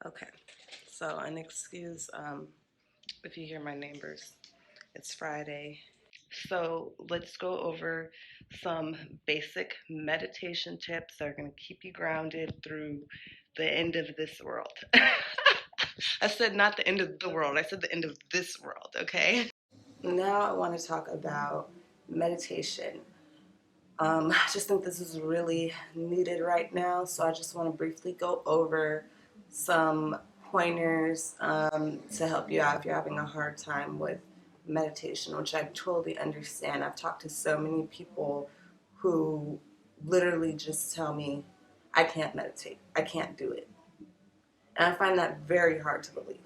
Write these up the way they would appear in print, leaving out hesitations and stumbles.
Okay, so an excuse if you hear my neighbors. It's Friday. So let's go over some basic meditation tips that are going to keep you grounded through the end of this world. I said not the end of the world, I said the end of this world, okay? Now I want to talk about meditation. I just think this is really needed right now, so I just want to briefly go over some pointers to help you out if you're having a hard time with meditation, which I totally understand. I've talked to so many people who literally just tell me, I can't meditate, I can't do it. And I find that very hard to believe.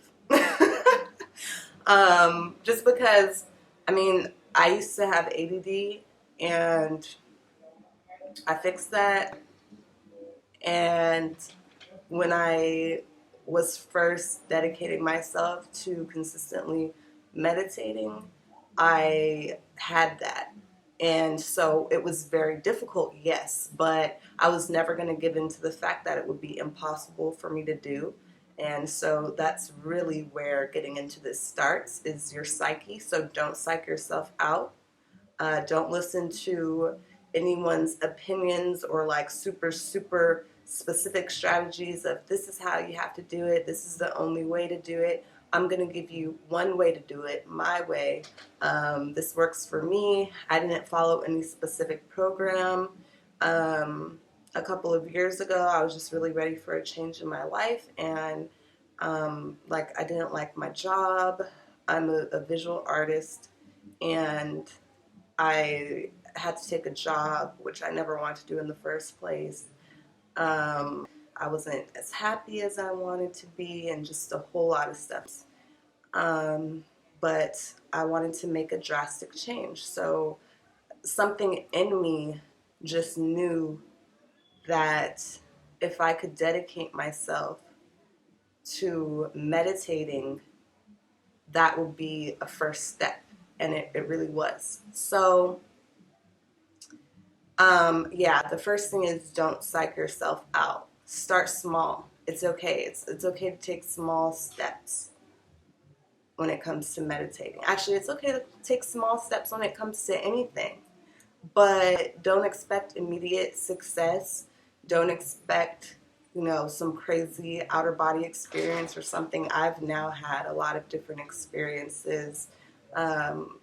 Just because, I mean, I used to have ADD and I fixed that. And when I was first dedicating myself to consistently meditating, I had that. And so it was very difficult, yes, but I was never going to give in to the fact that it would be impossible for me to do. And so that's really where getting into this starts, is your psyche. So don't psych yourself out. Don't listen to anyone's opinions or like super specific strategies of this is how you have to do it, this is the only way to do it. I'm going to give you one way to do it, my way. This works for me. I didn't follow any specific program. A couple of years ago, I was just really ready for a change in my life, and like I didn't like my job. I'm a visual artist, and I had to take a job, which I never wanted to do in the first place. I wasn't as happy as I wanted to be, and just a whole lot of stuff. But I wanted to make a drastic change. So something in me just knew that if I could dedicate myself to meditating, that would be a first step. And it really was. So yeah, the first thing is don't psych yourself out. Start small. It's okay. It's okay to take small steps when it comes to meditating. Actually, it's okay to take small steps when it comes to anything. But don't expect immediate success. Don't expect, some crazy outer body experience or something. I've now had a lot of different experiences. Um,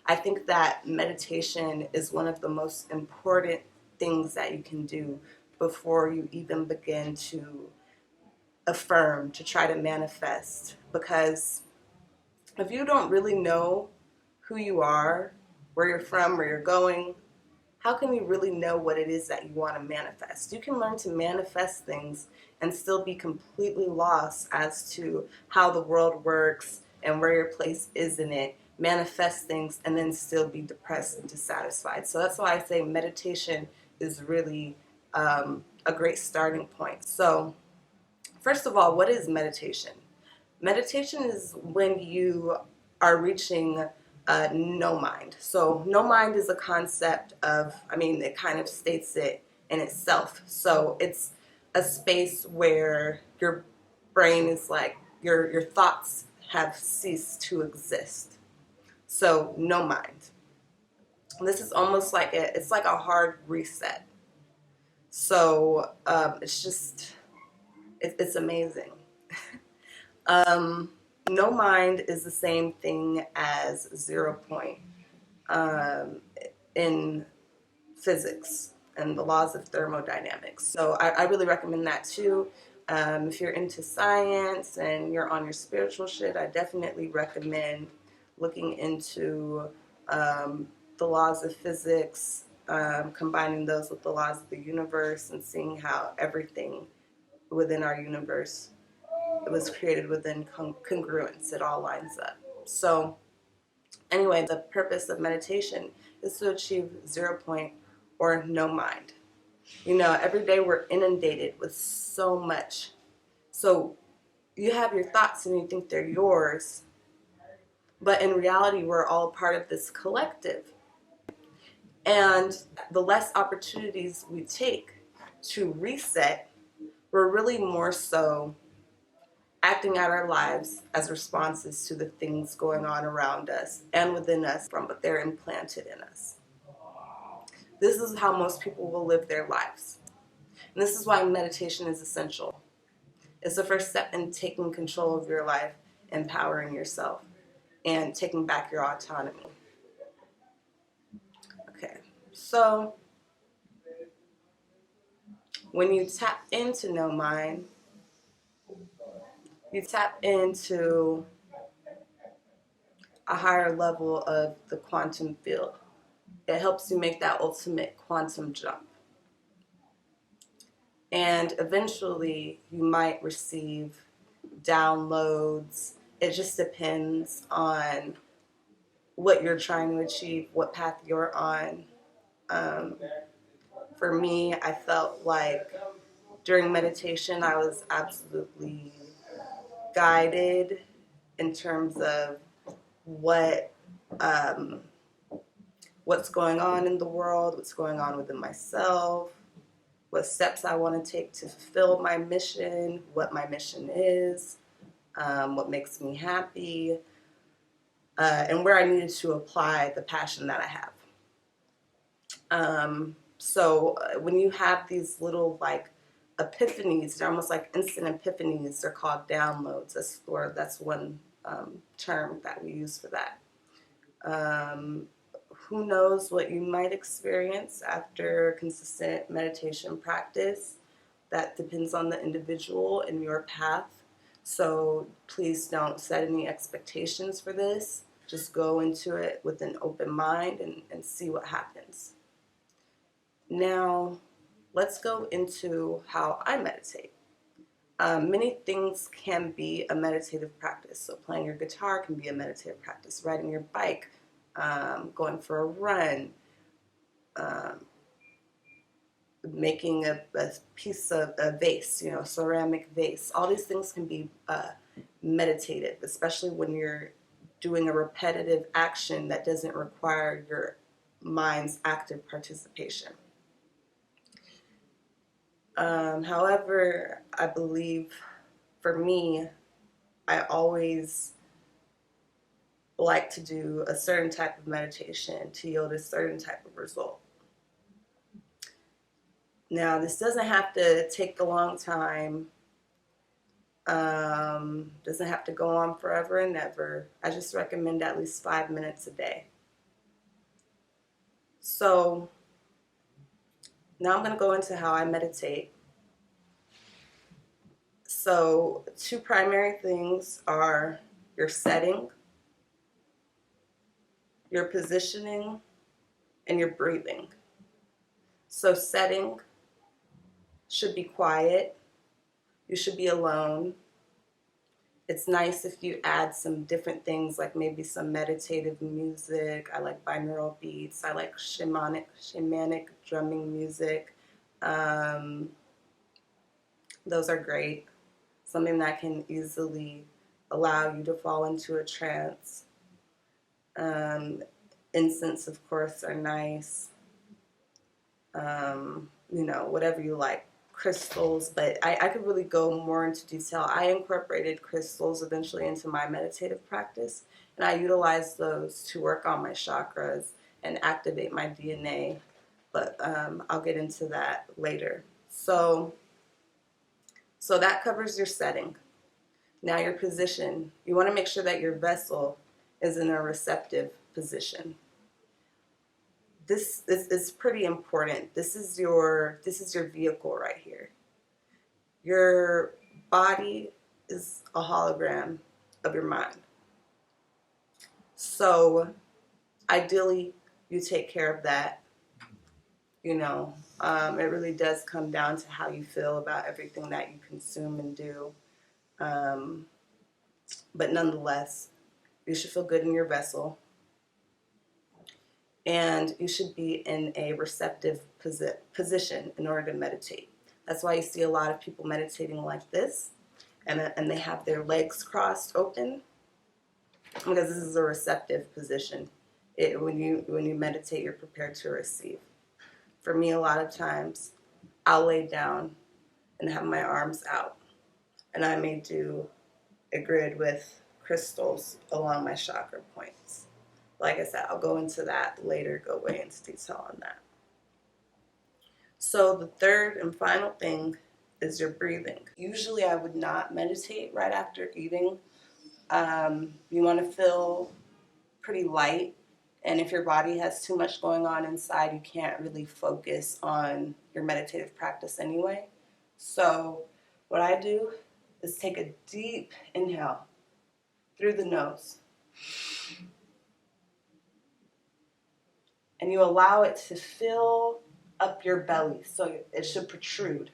I think that meditation is one of the most important things that you can do before you even begin to affirm, to try to manifest. Because if you don't really know who you are, where you're from, where you're going, how can you really know what it is that you want to manifest? You can learn to manifest things and still be completely lost as to how the world works and where your place is in it. Manifest things and then still be depressed and dissatisfied. So that's why I say meditation is really a great starting point. So, first of all, what is meditation? Meditation is when you are reaching no mind. So no mind is a concept of, it kind of states it in itself. So it's a space where your brain is like, your thoughts have ceased to exist. So no mind. This is almost like it's like a hard reset. So it's amazing. No mind is the same thing as 0 point in physics and the laws of thermodynamics. So I really recommend that too. If you're into science and you're on your spiritual shit, I definitely recommend looking into the laws of physics, combining those with the laws of the universe, and seeing how everything within our universe, it was created within congruence. It all lines up. So anyway, the purpose of meditation is to achieve 0 point or no mind. Every day we're inundated with so much. So you have your thoughts and you think they're yours, but in reality, we're all part of this collective. And the less opportunities we take to reset, we're really more so acting out our lives as responses to the things going on around us and within us from what they're implanted in us. This is how most people will live their lives. And this is why meditation is essential. It's the first step in taking control of your life, empowering yourself, and taking back your autonomy. Okay, so when you tap into no mind, you tap into a higher level of the quantum field. It helps you make that ultimate quantum jump. And eventually you might receive downloads. It just depends on what you're trying to achieve, what path you're on. For me, I felt like during meditation I was absolutely guided in terms of what what's going on in the world, what's going on within myself, what steps I want to take to fulfill my mission, what my mission is, what makes me happy, and where I needed to apply the passion that I have. So when you have these little like epiphanies, they're almost like instant epiphanies. They're called downloads. That's one term that we use for that. Who knows what you might experience after consistent meditation practice. That depends on the individual and your path. So please don't set any expectations for this. Just go into it with an open mind and see what happens. Now, let's go into how I meditate. Many things can be a meditative practice. So playing your guitar can be a meditative practice. Riding your bike, going for a run, making a piece of a vase, ceramic vase. All these things can be meditative, especially when you're doing a repetitive action that doesn't require your mind's active participation. However, I believe for me, I always like to do a certain type of meditation to yield a certain type of result. Now, this doesn't have to take a long time. Doesn't have to go on forever and ever. I just recommend at least 5 minutes a day. So now I'm going to go into how I meditate. So 2 primary things are your setting, your positioning, and your breathing. So setting should be quiet. You should be alone. It's nice if you add some different things, like maybe some meditative music. I like binaural beats. I like shamanic drumming music. Those are great. Something that can easily allow you to fall into a trance. Incense, of course, are nice. Whatever you like. Crystals, but I could really go more into detail. I incorporated crystals eventually into my meditative practice, and I utilize those to work on my chakras and activate my DNA, but I'll get into that later. So that covers your setting. Now your position. You want to make sure that your vessel is in a receptive position. This is pretty important. This is your vehicle right here. Your body is a hologram of your mind. So ideally, you take care of that. It really does come down to how you feel about everything that you consume and do. But nonetheless, you should feel good in your vessel. And you should be in a receptive position in order to meditate. That's why you see a lot of people meditating like this, and they have their legs crossed open, because this is a receptive position. When you meditate, you're prepared to receive. For me, a lot of times, I'll lay down and have my arms out, and I may do a grid with crystals along my chakra points. Like I said, I'll go into that later, go way into detail on that. So the third and final thing is your breathing. Usually I would not meditate right after eating. You want to feel pretty light, and if your body has too much going on inside, you can't really focus on your meditative practice anyway. So what I do is take a deep inhale through the nose, and you allow it to fill up your belly, so it should protrude.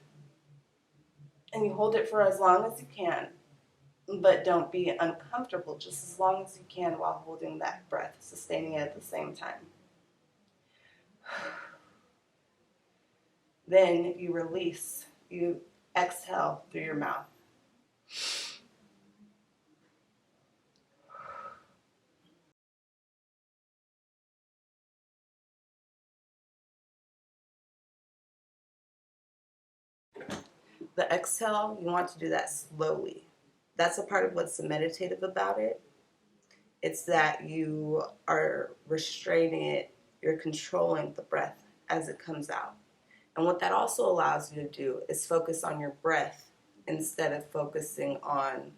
And you hold it for as long as you can, but don't be uncomfortable, just as long as you can while holding that breath, sustaining it at the same time. Then you release, you exhale through your mouth. The exhale, you want to do that slowly. That's a part of what's meditative about it. It's that you are restraining it, you're controlling the breath as it comes out. And what that also allows you to do is focus on your breath instead of focusing on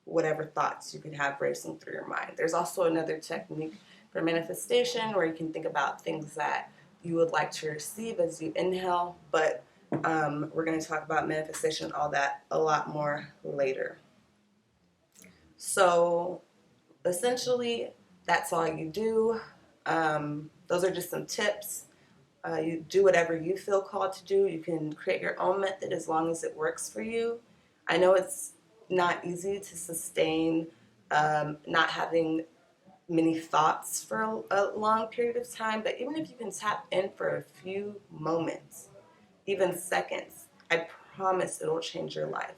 whatever thoughts you could have racing through your mind. There's also another technique for manifestation where you can think about things that you would like to receive as you inhale, but we're going to talk about manifestation, all that, a lot more later. So essentially, that's all you do. Those are just some tips. You do whatever you feel called to do. You can create your own method as long as it works for you. I know it's not easy to sustain not having many thoughts for a long period of time, but even if you can tap in for a few moments, even seconds, I promise it'll change your life.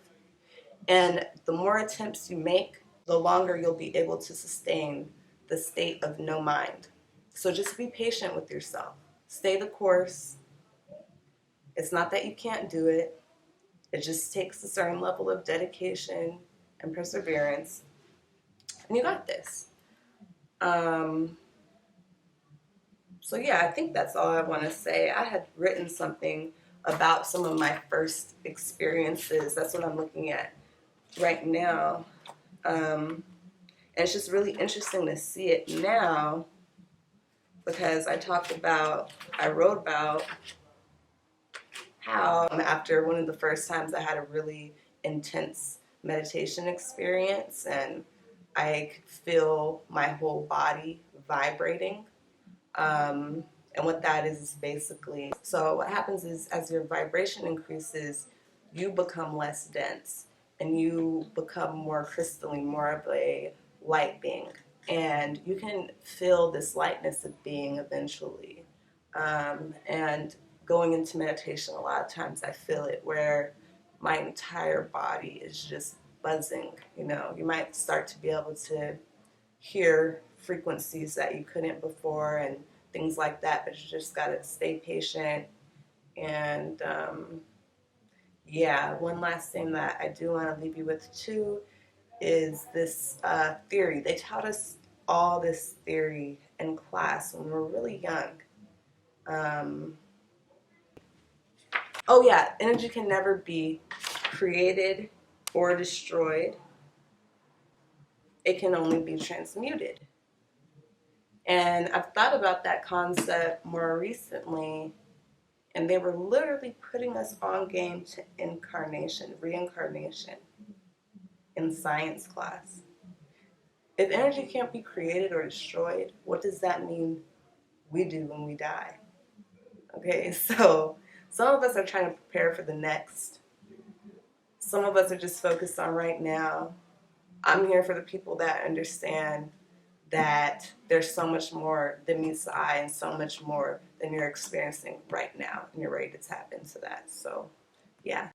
And the more attempts you make, the longer you'll be able to sustain the state of no mind. So just be patient with yourself. Stay the course. It's not that you can't do it. It just takes a certain level of dedication and perseverance. And you got this. So yeah, I think that's all I want to say. I had written something about some of my first experiences. That's what I'm looking at right now. And it's just really interesting to see it now because I wrote about how after one of the first times I had a really intense meditation experience and I could feel my whole body vibrating. And what that is basically, so what happens is as your vibration increases, you become less dense and you become more crystalline, more of a light being. And you can feel this lightness of being eventually. And going into meditation, a lot of times I feel it where my entire body is just buzzing. You know, you might start to be able to hear frequencies that you couldn't before and things like that, but you just got to stay patient. And yeah, one last thing that I do want to leave you with too is this theory. They taught us all this theory in class when we were really young. Oh yeah, energy can never be created or destroyed. It can only be transmuted. And I've thought about that concept more recently, and they were literally putting us on game to reincarnation in science class. If energy can't be created or destroyed, what does that mean we do when we die? Okay, so some of us are trying to prepare for the next. Some of us are just focused on right now. I'm here for the people that understand that there's so much more than meets the eye and so much more than you're experiencing right now, and you're ready to tap into that. So, yeah,